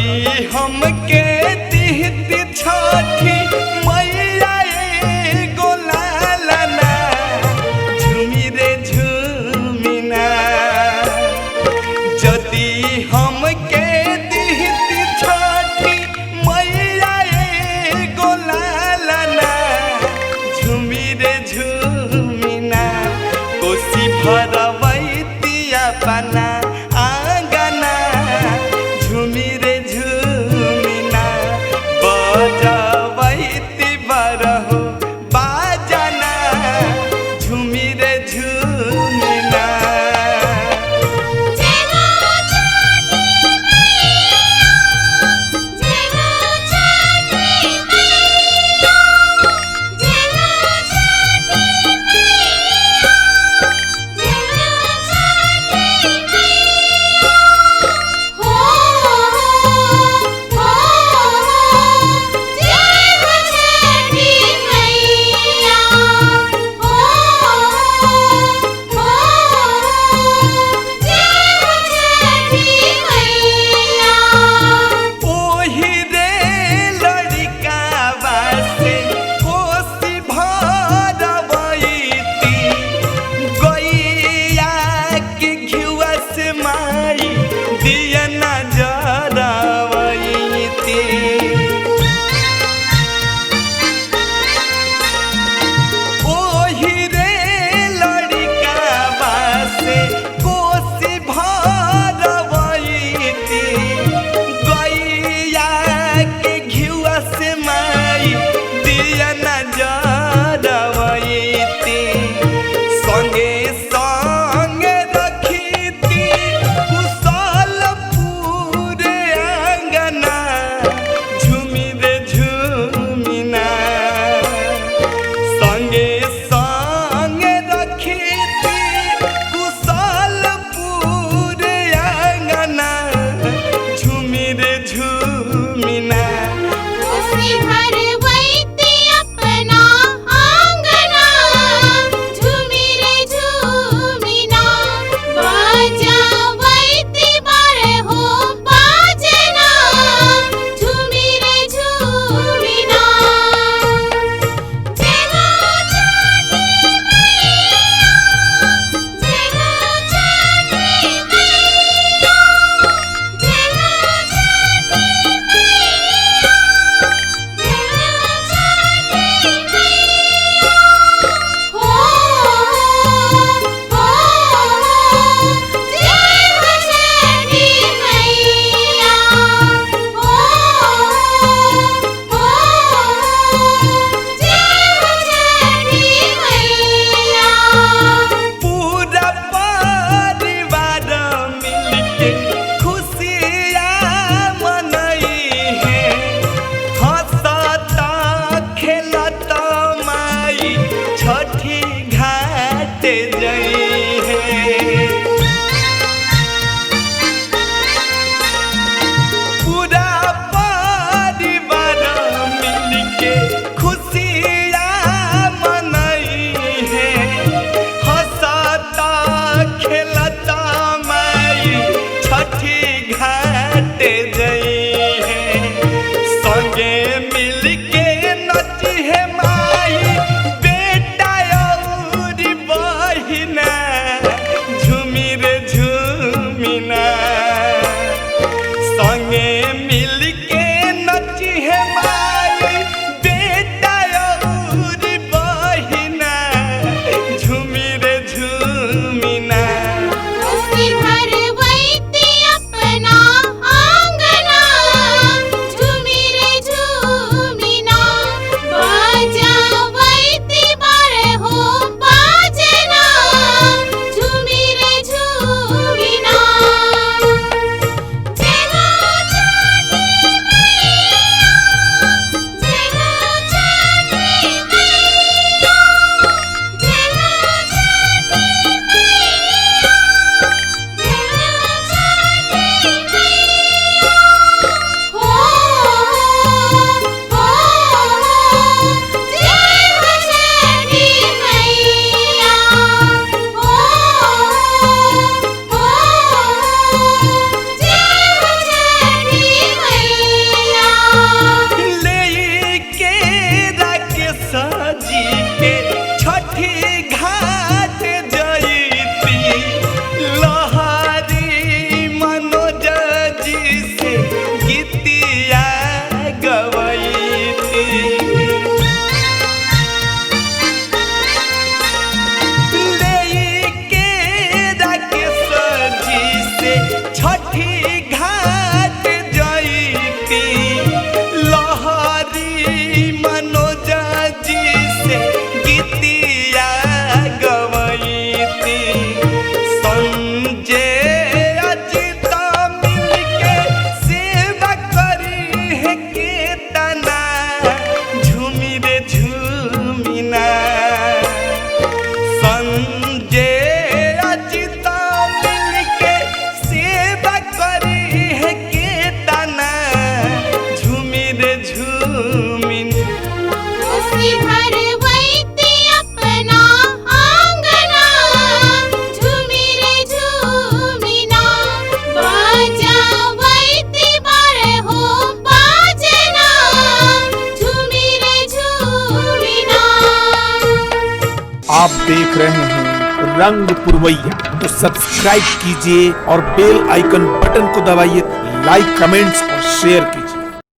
जदि हमके दिहती छठी मैया एगो लालना झूमी रे झूमिना। जदि हमके दिहती छठी मैया एगो लालना झूमी रे झूमिना। कोसी भरवैती अपना आंगना झूमी रे झूमिना। बजवैती बरहो बाजना झूमी रे झूमिना। गीतिया गवैती। लेके राकेश जी से छठी घाट जैती, लहरी मनोज जी से गीतिया गवैती। संजय अजित मिलके सेवा करी है केतना, झूमी रे झूमिना। संजय अजित मिलके सेवा करी है केतना, झूमी रे झूमिना। खुशी भरवैती अपना आंगना, झूमी रे झूमिना। बजावैती बारहो बाजना, झूमी रे झूमिना। आप देख रहे हैं रंग पुरवैया, तो सब्सक्राइब कीजिए और बेल आइकन बटन को दबाइए, लाइक कमेंट्स और शेयर कीजिए।